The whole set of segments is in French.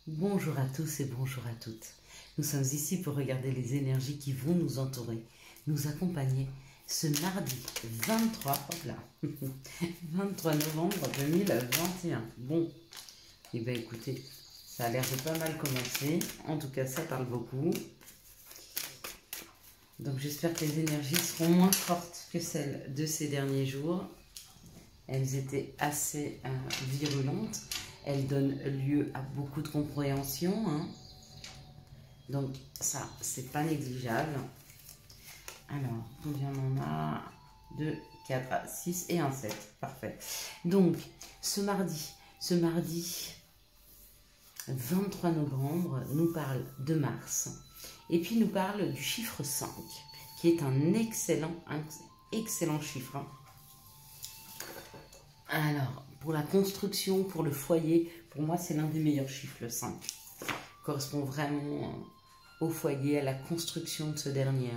Bonjour à tous et bonjour à toutes. Nous sommes ici pour regarder les énergies qui vont nous entourer, nous accompagner ce mardi 23, hop là, 23 novembre 2021. Bon, et bien écoutez, ça a l'air de pas mal commencer. En tout cas, ça parle beaucoup. Donc j'espère que les énergies seront moins fortes que celles de ces derniers jours. Elles étaient assez virulentes. Elles donnent lieu à beaucoup de compréhension. Hein. Donc ça, c'est pas négligeable. Alors, combien on en a? 2, 4, 6 et un 7. Parfait. Donc, ce mardi 23 novembre, nous parle de Mars. Et puis, nous parle du chiffre 5, qui est un excellent chiffre. Hein. Alors, pour la construction, pour le foyer, pour moi, c'est l'un des meilleurs chiffres, le 5. Il correspond vraiment au foyer, à la construction de ce dernier.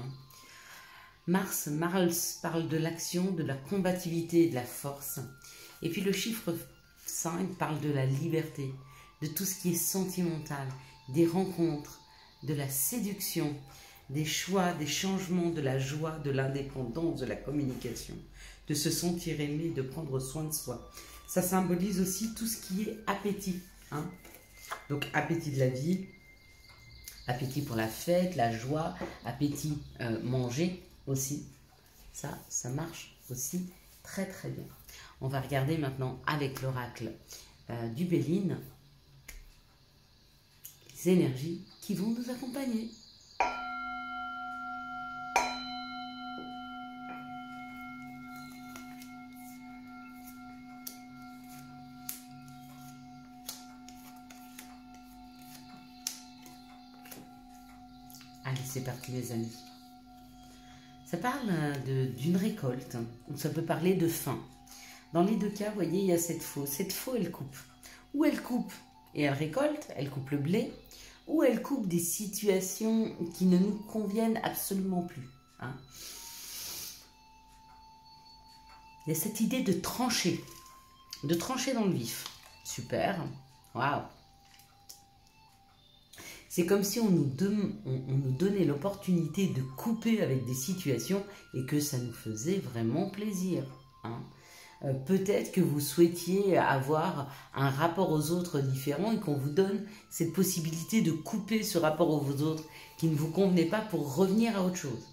Mars parle de l'action, de la combativité et de la force. Et puis le chiffre 5 parle de la liberté, de tout ce qui est sentimental, des rencontres, de la séduction, des choix, des changements, de la joie, de l'indépendance, de la communication, de se sentir aimé, de prendre soin de soi. Ça symbolise aussi tout ce qui est appétit. Hein. Donc appétit de la vie, appétit pour la fête, la joie, appétit manger aussi. Ça marche aussi très très bien. On va regarder maintenant avec l'oracle du Béline les énergies qui vont nous accompagner. Allez, c'est parti les amis. Ça parle d'une récolte, ou ça peut parler de faim. Dans les deux cas, vous voyez, il y a cette faux. Cette faux, elle coupe. Ou elle coupe et elle récolte, elle coupe le blé, ou elle coupe des situations qui ne nous conviennent absolument plus. Hein. Il y a cette idée de trancher dans le vif. Super, waouh. C'est comme si on nous donnait l'opportunité de couper avec des situations et que ça nous faisait vraiment plaisir. Hein. Peut-être que vous souhaitiez avoir un rapport aux autres différent et qu'on vous donne cette possibilité de couper ce rapport aux autres qui ne vous convenait pas pour revenir à autre chose.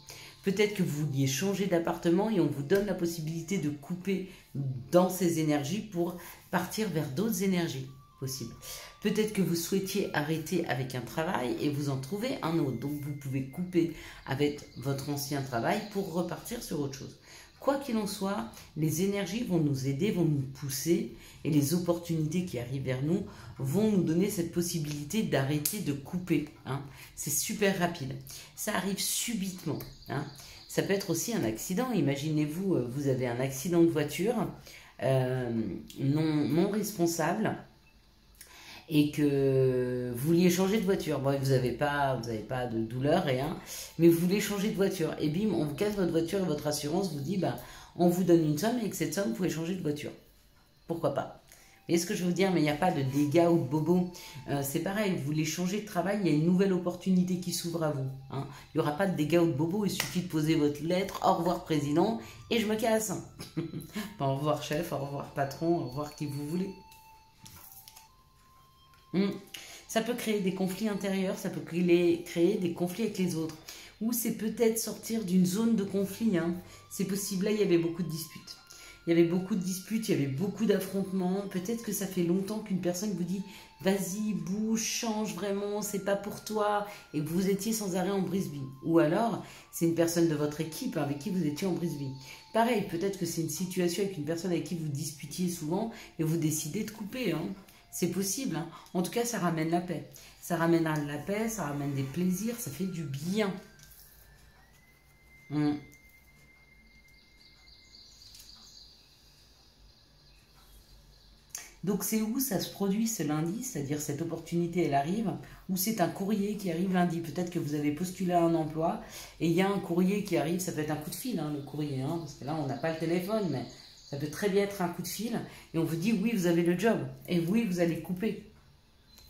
Peut-être que vous vouliez changer d'appartement et on vous donne la possibilité de couper dans ces énergies pour partir vers d'autres énergies possibles. Peut-être que vous souhaitiez arrêter avec un travail et vous en trouvez un autre. Donc vous pouvez couper avec votre ancien travail pour repartir sur autre chose. Quoi qu'il en soit, les énergies vont nous aider, vont nous pousser et les opportunités qui arrivent vers nous vont nous donner cette possibilité d'arrêter de couper. Hein. C'est super rapide. Ça arrive subitement. Hein. Ça peut être aussi un accident. Imaginez-vous, vous avez un accident de voiture non responsable et que vous vouliez changer de voiture. Bon, vous n'avez pas de douleur, rien, mais vous voulez changer de voiture. Et bim, on vous casse votre voiture et votre assurance vous dit, bah, on vous donne une somme et avec cette somme, vous pouvez changer de voiture. Pourquoi pas? Vous voyez ce que je veux dire? Mais il n'y a pas de dégâts ou de bobos. C'est pareil, vous voulez changer de travail, il y a une nouvelle opportunité qui s'ouvre à vous. Hein. Il n'y aura pas de dégâts ou de bobos, il suffit de poser votre lettre, au revoir président, et je me casse. Au revoir chef, au revoir patron, au revoir qui vous voulez. Ça peut créer des conflits intérieurs, ça peut créer des conflits avec les autres. Ou c'est peut-être sortir d'une zone de conflit. Hein. C'est possible, là il y avait beaucoup de disputes. Il y avait beaucoup de disputes, il y avait beaucoup d'affrontements. Peut-être que ça fait longtemps qu'une personne vous dit « Vas-y, bouge, change vraiment, c'est pas pour toi » et que vous étiez sans arrêt en brise-vie. Ou alors, c'est une personne de votre équipe avec qui vous étiez en brise-vie. Pareil, peut-être que c'est une situation avec une personne avec qui vous disputiez souvent et vous décidez de couper. Hein. C'est possible. Hein. En tout cas, ça ramène la paix. Ça ramène la paix, ça ramène des plaisirs, ça fait du bien. Donc c'est où ça se produit ce lundi, c'est-à-dire cette opportunité elle arrive, ou c'est un courrier qui arrive lundi. Peut-être que vous avez postulé à un emploi et il y a un courrier qui arrive, ça peut être un coup de fil, hein, le courrier, hein, parce que là on n'a pas le téléphone, mais ça peut très bien être un coup de fil et on vous dit oui vous avez le job et oui vous allez couper.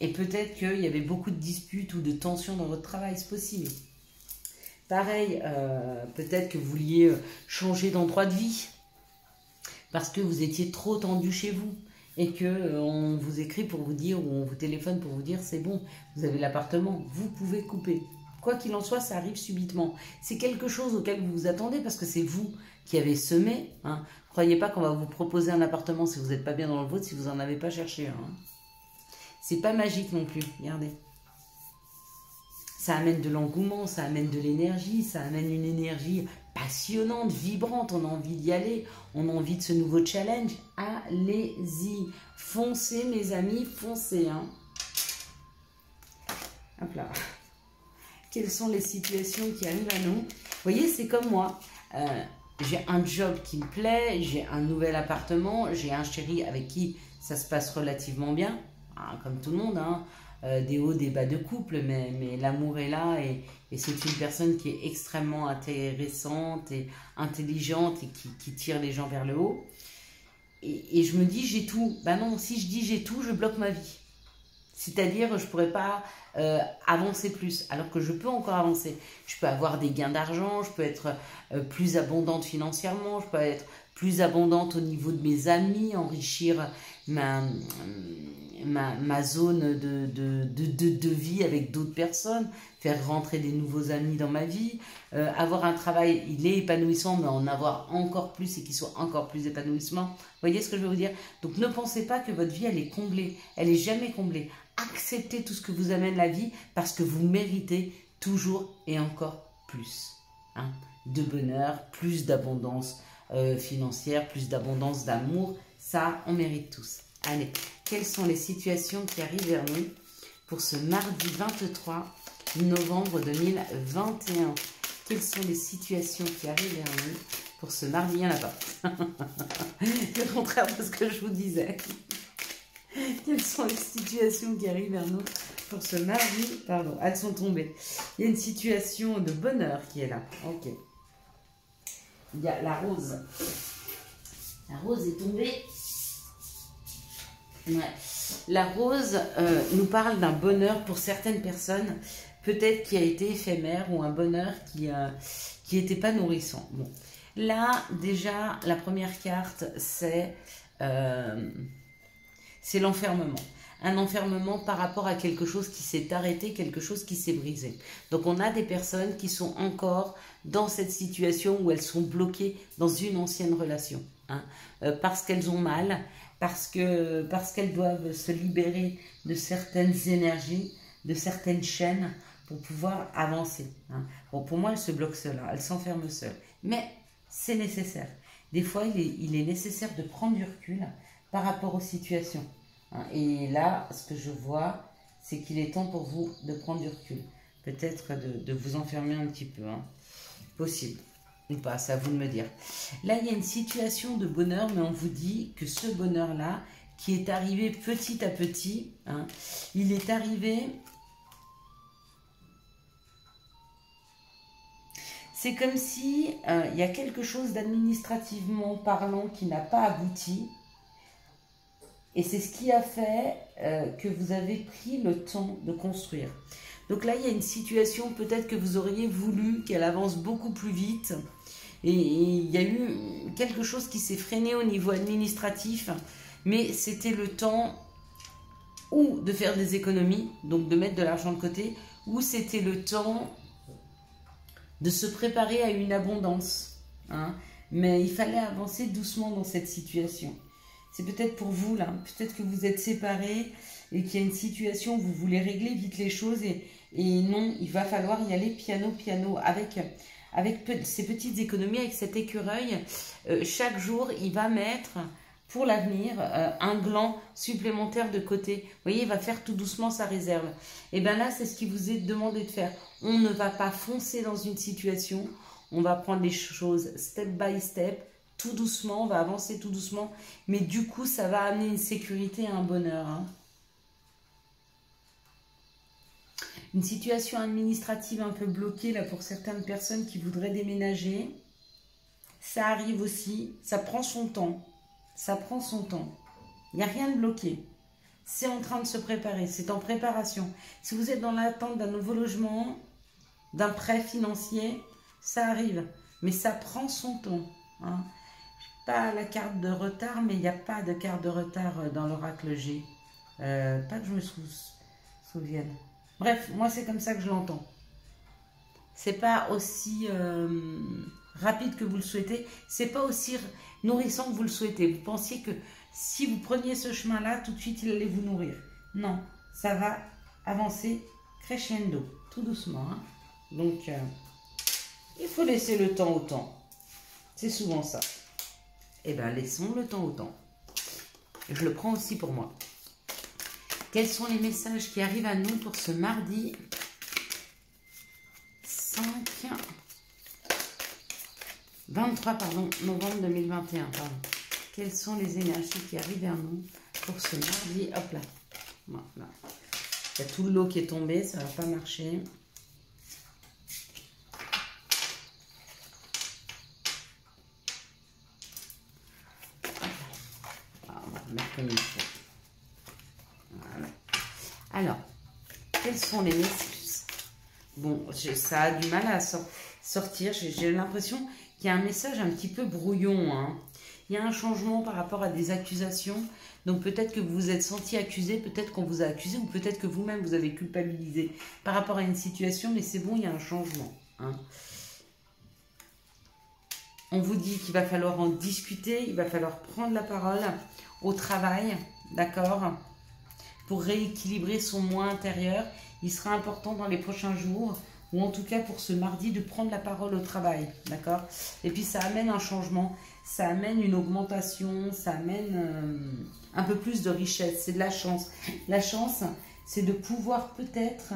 Et peut-être qu'il y avait beaucoup de disputes ou de tensions dans votre travail, c'est possible. Pareil, peut-être que vous vouliez changer d'endroit de vie parce que vous étiez trop tendu chez vous et que on vous écrit pour vous dire ou on vous téléphone pour vous dire c'est bon, vous avez l'appartement, vous pouvez couper. Quoi qu'il en soit, ça arrive subitement. C'est quelque chose auquel vous vous attendez parce que c'est vous qui avez semé. Hein. Croyez pas qu'on va vous proposer un appartement si vous n'êtes pas bien dans le vôtre, si vous n'en avez pas cherché un. Hein. C'est pas magique non plus, regardez. Ça amène de l'engouement, ça amène de l'énergie, ça amène une énergie passionnante, vibrante. On a envie d'y aller, on a envie de ce nouveau challenge. Allez-y, foncez mes amis, foncez. Hein. Hop là. Quelles sont les situations qui arrivent à nous? Vous voyez, c'est comme moi. J'ai un job qui me plaît, j'ai un nouvel appartement, j'ai un chéri avec qui ça se passe relativement bien, hein, comme tout le monde. Hein. Des hauts, des bas de couple, mais l'amour est là et c'est une personne qui est extrêmement intéressante et intelligente et qui tire les gens vers le haut. Et je me dis, j'ai tout. Ben non, si je dis j'ai tout, je bloque ma vie. C'est-à-dire, je ne pourrais pas avancer plus, alors que je peux encore avancer. Je peux avoir des gains d'argent, je peux être plus abondante financièrement, je peux être plus abondante au niveau de mes amis, enrichir ma zone de vie avec d'autres personnes, faire rentrer des nouveaux amis dans ma vie, avoir un travail, il est épanouissant, mais en avoir encore plus et qu'il soit encore plus épanouissant. Vous voyez ce que je veux vous dire? Donc ne pensez pas que votre vie, elle est comblée. Elle n'est jamais comblée. Acceptez tout ce que vous amène la vie parce que vous méritez toujours et encore plus. Hein, de bonheur, plus d'abondance financière, plus d'abondance d'amour. Ça, on mérite tous. Allez, quelles sont les situations qui arrivent vers nous pour ce mardi 23 novembre 2021? Quelles sont les situations qui arrivent vers nous pour ce mardi? Il n'y en a pas. Le contraire de ce que je vous disais. Quelles sont les situations qui arrivent vers nous pour ce mardi? Pardon, elles sont tombées. Il y a une situation de bonheur qui est là. Ok. Il y a la rose. La rose est tombée. Ouais. La rose nous parle d'un bonheur pour certaines personnes, peut-être qui a été éphémère ou un bonheur qui n'était pas nourrissant. Bon. Là, déjà, la première carte, c'est l'enfermement. Un enfermement par rapport à quelque chose qui s'est arrêté, quelque chose qui s'est brisé. Donc on a des personnes qui sont encore dans cette situation où elles sont bloquées dans une ancienne relation. Hein, parce qu'elles ont mal, parce qu'elles doivent se libérer de certaines énergies, de certaines chaînes pour pouvoir avancer. Hein. Bon, pour moi, elles se bloquent seules, hein, elles s'enferment seules. Mais c'est nécessaire. Des fois, il est nécessaire de prendre du recul par rapport aux situations. Et là, ce que je vois, c'est qu'il est temps pour vous de prendre du recul. Peut-être de vous enfermer un petit peu. Hein. Possible. Ou pas, c'est à vous de me dire. Là, il y a une situation de bonheur, mais on vous dit que ce bonheur-là, qui est arrivé petit à petit, hein, il est arrivé... C'est comme si il y a quelque chose d'administrativement parlant qui n'a pas abouti. Et c'est ce qui a fait que vous avez pris le temps de construire. Donc là, il y a une situation peut-être que vous auriez voulu qu'elle avance beaucoup plus vite. Et il y a eu quelque chose qui s'est freiné au niveau administratif. Mais c'était le temps ou de faire des économies, donc de mettre de l'argent de côté, ou c'était le temps de se préparer à une abondance. Hein. Mais il fallait avancer doucement dans cette situation. C'est peut-être pour vous, là. Peut-être que vous êtes séparés et qu'il y a une situation où vous voulez régler vite les choses. Et non, il va falloir y aller piano, piano. Avec ces petites économies, avec cet écureuil, chaque jour, il va mettre, pour l'avenir, un gland supplémentaire de côté. Vous voyez, il va faire tout doucement sa réserve. Et bien là, c'est ce qui vous est demandé de faire. On ne va pas foncer dans une situation. On va prendre les choses step by step. Tout doucement, on va avancer tout doucement, mais du coup, ça va amener une sécurité et un bonheur. Hein. Une situation administrative un peu bloquée là pour certaines personnes qui voudraient déménager. Ça arrive aussi, ça prend son temps. Ça prend son temps. Il n'y a rien de bloqué. c'est en train de se préparer, c'est en préparation. Si vous êtes dans l'attente d'un nouveau logement, d'un prêt financier, ça arrive. Mais ça prend son temps. Hein. Pas la carte de retard, mais il n'y a pas de carte de retard dans l'oracle G. Pas que je me souvienne. Bref, moi c'est comme ça que je l'entends. C'est pas aussi rapide que vous le souhaitez. C'est pas aussi nourrissant que vous le souhaitez. Vous pensiez que si vous preniez ce chemin-là, tout de suite il allait vous nourrir. Non, ça va avancer crescendo, tout doucement. Hein. Donc, il faut laisser le temps au temps. C'est souvent ça. Eh bien, laissons le temps au temps. Je le prends aussi pour moi. Quels sont les messages qui arrivent à nous pour ce mardi 23 novembre 2021. Pardon. Quelles sont les énergies qui arrivent vers nous pour ce mardi? Hop là. Voilà. Il y a tout le lot qui est tombé, ça ne va pas marcher. On va mettre comme il faut. Voilà. Alors, quels sont les messages? Bon, ça a du mal à sortir. J'ai l'impression qu'il y a un message un petit peu brouillon. Hein. Il y a un changement par rapport à des accusations. Donc peut-être que vous vous êtes senti accusé, peut-être qu'on vous a accusé, ou peut-être que vous-même vous avez culpabilisé par rapport à une situation, mais c'est bon, il y a un changement. Hein. On vous dit qu'il va falloir en discuter, il va falloir prendre la parole au travail, d'accord? Pour rééquilibrer son moi intérieur, il sera important dans les prochains jours, ou en tout cas pour ce mardi, de prendre la parole au travail, d'accord? Et puis ça amène un changement, ça amène une augmentation, ça amène un peu plus de richesse, c'est de la chance. La chance, c'est de pouvoir peut-être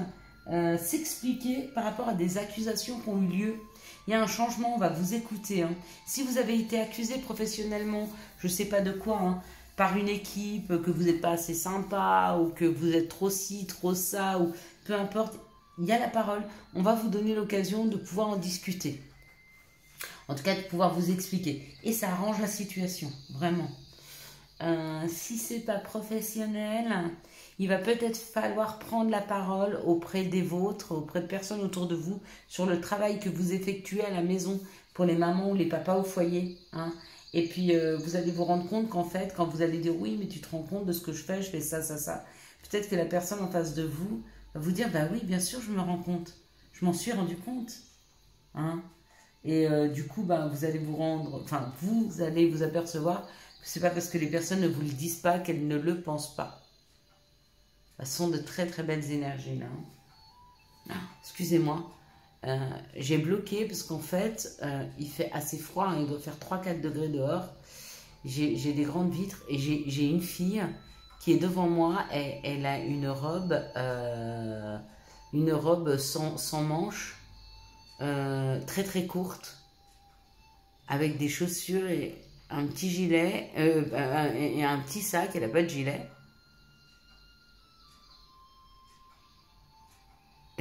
s'expliquer par rapport à des accusations qui ont eu lieu. Il y a un changement, on va vous écouter. Hein. Si vous avez été accusé professionnellement, je ne sais pas de quoi, hein, par une équipe, que vous n'êtes pas assez sympa, ou que vous êtes trop ci, trop ça, ou peu importe, il y a la parole. On va vous donner l'occasion de pouvoir en discuter. En tout cas, de pouvoir vous expliquer. Et ça arrange la situation, vraiment. Si ce n'est pas professionnel, il va peut-être falloir prendre la parole auprès des vôtres, auprès de personnes autour de vous, sur le travail que vous effectuez à la maison pour les mamans ou les papas au foyer. Hein. Et puis, vous allez vous rendre compte qu'en fait, quand vous allez dire « oui, mais tu te rends compte de ce que je fais ça, ça, ça », peut-être que la personne en face de vous va vous dire « bah oui, bien sûr, je me rends compte. Je m'en suis rendu compte. Hein ». Et du coup, bah, vous allez vous allez vous apercevoir que c'est pas parce que les personnes ne vous le disent pas qu'elles ne le pensent pas. Ce sont de très très belles énergies là. Ah, excusez-moi, j'ai bloqué parce qu'en fait, il fait assez froid, hein, il doit faire 3-4 degrés dehors. J'ai des grandes vitres et j'ai une fille qui est devant moi. Elle a une robe sans manches, très très courte, avec des chaussures et un petit gilet et un petit sac. Elle n'a pas de gilet.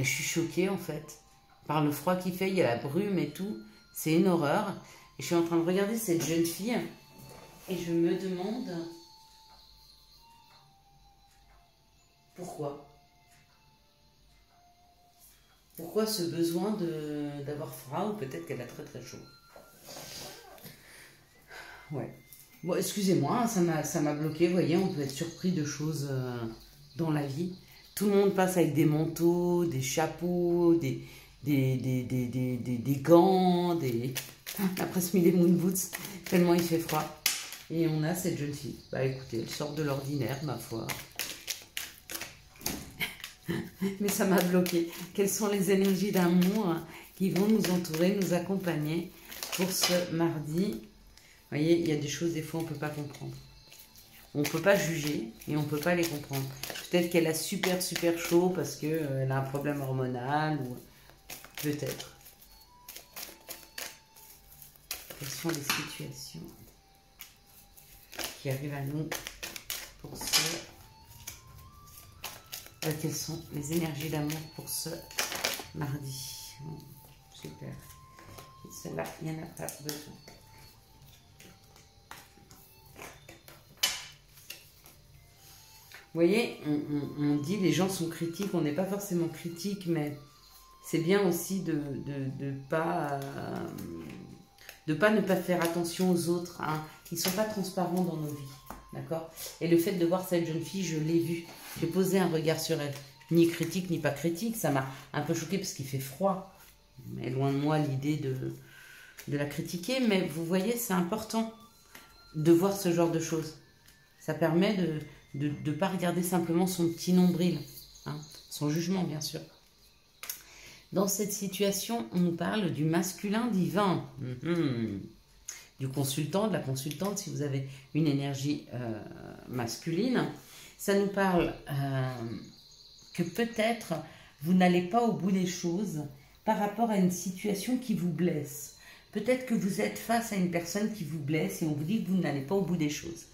Et je suis choquée en fait par le froid qu'il fait. Il y a la brume et tout, c'est une horreur. Et je suis en train de regarder cette jeune fille et je me demande pourquoi ce besoin d'avoir froid, ou peut-être qu'elle a très très chaud. Ouais. Bon, excusez-moi, ça m'a bloqué. Vous voyez, on peut être surpris de choses dans la vie. Tout le monde passe avec des manteaux, des chapeaux, des gants, après se met les moon boots, tellement il fait froid. Et on a cette jeune fille. Bah écoutez, elle sort de l'ordinaire, ma foi. Mais ça m'a bloqué. Quelles sont les énergies d'amour qui vont nous entourer, nous accompagner pour ce mardi? Vous voyez, il y a des choses, des fois, on ne peut pas comprendre. On ne peut pas juger et on ne peut pas les comprendre. Peut-être qu'elle a super chaud parce qu'elle a un problème hormonal, ou peut-être. Quelles sont les situations qui arrivent à nous pour ce... quelles sont les énergies d'amour pour ce mardi? Super. Celle-là, il n'y en a pas besoin. voyez, on dit les gens sont critiques, on n'est pas forcément critique, mais c'est bien aussi de ne pas faire attention aux autres. Hein. Ils ne sont pas transparents dans nos vies. D'accord? Et le fait de voir cette jeune fille, je l'ai vue. J'ai posé un regard sur elle. Ni critique, ni pas critique. Ça m'a un peu choquée parce qu'il fait froid. Mais loin de moi l'idée de la critiquer. Mais vous voyez, c'est important de voir ce genre de choses. Ça permet de ne pas regarder simplement son petit nombril. Hein, son jugement, bien sûr. Dans cette situation, on nous parle du masculin divin. Du consultant, de la consultante, si vous avez une énergie masculine. Ça nous parle que peut-être vous n'allez pas au bout des choses par rapport à une situation qui vous blesse. Peut-être que vous êtes face à une personne qui vous blesse et on vous dit que vous n'allez pas au bout des choses.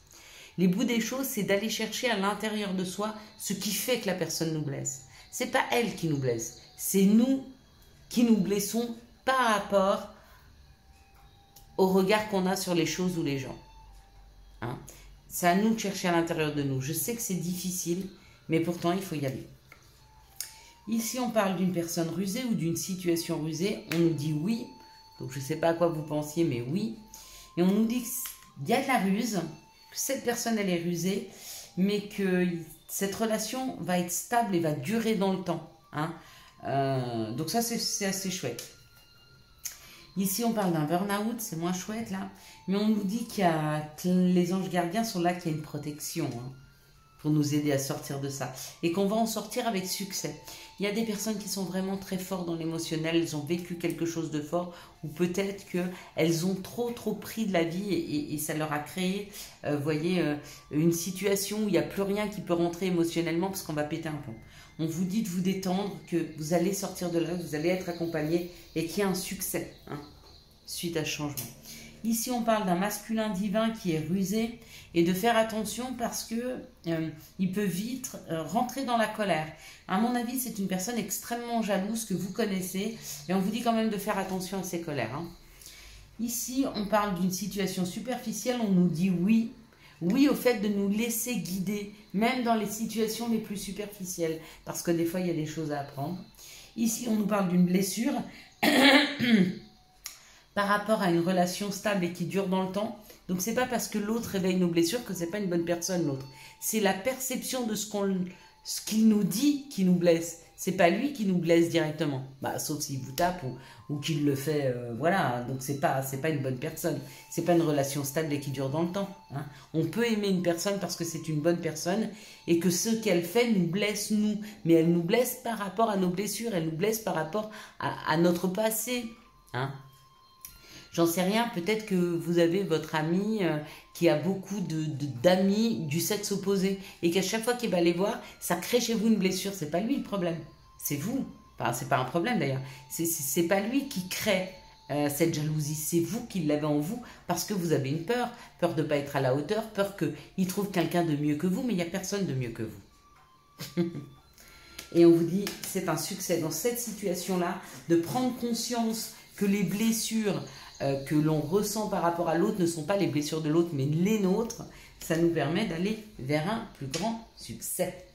Les bouts des choses, c'est d'aller chercher à l'intérieur de soi ce qui fait que la personne nous blesse. C'est pas elle qui nous blesse, c'est nous qui nous blessons par rapport au regard qu'on a sur les choses ou les gens. Hein? C'est à nous de chercher à l'intérieur de nous. Je sais que c'est difficile, mais pourtant il faut y aller. Ici, on parle d'une personne rusée ou d'une situation rusée. On nous dit oui. Donc, je ne sais pas à quoi vous pensiez, mais oui. Et on nous dit qu'il y a de la ruse, que cette personne, elle est rusée, mais que cette relation va être stable et va durer dans le temps. Hein. Donc, ça, c'est assez chouette. Ici, on parle d'un burn-out, c'est moins chouette, là. Mais on nous dit que les anges gardiens sont là, qu'il y a une protection, hein, pour nous aider à sortir de ça. Et qu'on va en sortir avec succès. Il y a des personnes qui sont vraiment très fortes dans l'émotionnel, elles ont vécu quelque chose de fort, ou peut-être qu'elles ont trop pris de la vie et ça leur a créé, voyez, une situation où il n'y a plus rien qui peut rentrer émotionnellement parce qu'on va péter un plomb. On vous dit de vous détendre, que vous allez sortir de là, vous allez être accompagné et qu'il y a un succès, hein, suite à ce changement. Ici, on parle d'un masculin divin qui est rusé et de faire attention parce que il peut vite rentrer dans la colère. À mon avis, c'est une personne extrêmement jalouse que vous connaissez et on vous dit quand même de faire attention à ses colères. Hein. Ici, on parle d'une situation superficielle, on nous dit oui. Oui au fait de nous laisser guider, même dans les situations les plus superficielles, parce que des fois, il y a des choses à apprendre. Ici, on nous parle d'une blessure par rapport à une relation stable et qui dure dans le temps. Donc, c'est pas parce que l'autre réveille nos blessures que c'est pas une bonne personne, l'autre. C'est la perception de ce qu'il nous dit qui nous blesse. C'est pas lui qui nous blesse directement. Bah, sauf s'il vous tape ou qu'il le fait, voilà. Donc, c'est pas une bonne personne. C'est pas une relation stable et qui dure dans le temps. Hein. On peut aimer une personne parce que c'est une bonne personne et que ce qu'elle fait nous blesse, nous. Mais elle nous blesse par rapport à nos blessures. Elle nous blesse par rapport à notre passé. Hein. J'en sais rien, peut-être que vous avez votre ami qui a beaucoup d'amis du sexe opposé et qu'à chaque fois qu'il va les voir, ça crée chez vous une blessure. C'est pas lui le problème, c'est vous. Enfin, c'est pas un problème d'ailleurs. C'est pas lui qui crée cette jalousie, c'est vous qui l'avez en vous parce que vous avez une peur de ne pas être à la hauteur, peur qu'il trouve quelqu'un de mieux que vous, mais il n'y a personne de mieux que vous. Et on vous dit, c'est un succès dans cette situation-là de prendre conscience que les blessures que l'on ressent par rapport à l'autre ne sont pas les blessures de l'autre, mais les nôtres. Ça nous permet d'aller vers un plus grand succès.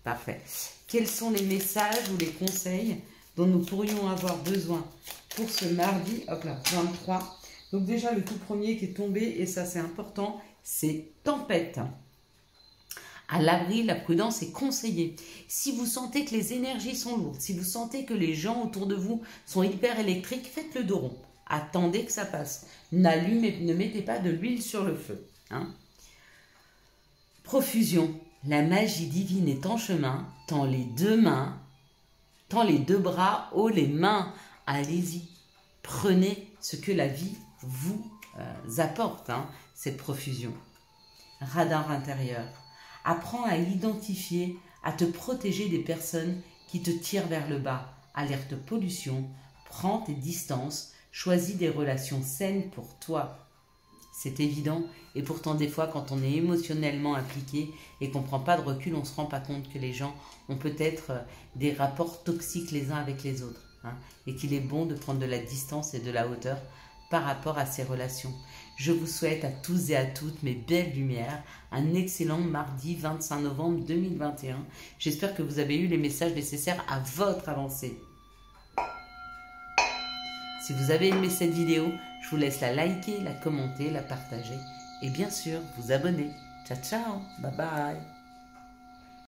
Parfait. Quels sont les messages ou les conseils dont nous pourrions avoir besoin pour ce mardi, hop là, 23. Donc déjà, le tout premier qui est tombé, et ça c'est important, c'est tempête. À l'abri, la prudence est conseillée. Si vous sentez que les énergies sont lourdes, si vous sentez que les gens autour de vous sont hyper électriques, faites le dos rond. Attendez que ça passe. Ne mettez pas de l'huile sur le feu. Hein. Profusion. La magie divine est en chemin. Tends les deux bras, haut les mains. Allez-y. Prenez ce que la vie vous apporte, hein, cette profusion. Radar intérieur. Apprends à identifier, à te protéger des personnes qui te tirent vers le bas. Alerte pollution. Prends tes distances. Choisis des relations saines pour toi. C'est évident et pourtant des fois quand on est émotionnellement impliqué et qu'on ne prend pas de recul, on ne se rend pas compte que les gens ont peut-être des rapports toxiques les uns avec les autres. Hein, et qu'il est bon de prendre de la distance et de la hauteur par rapport à ces relations. Je vous souhaite à tous et à toutes mes belles lumières un excellent mardi 25 novembre 2021. J'espère que vous avez eu les messages nécessaires à votre avancée. Si vous avez aimé cette vidéo, je vous laisse la liker, la commenter, la partager et bien sûr vous abonner. Ciao ciao, bye bye.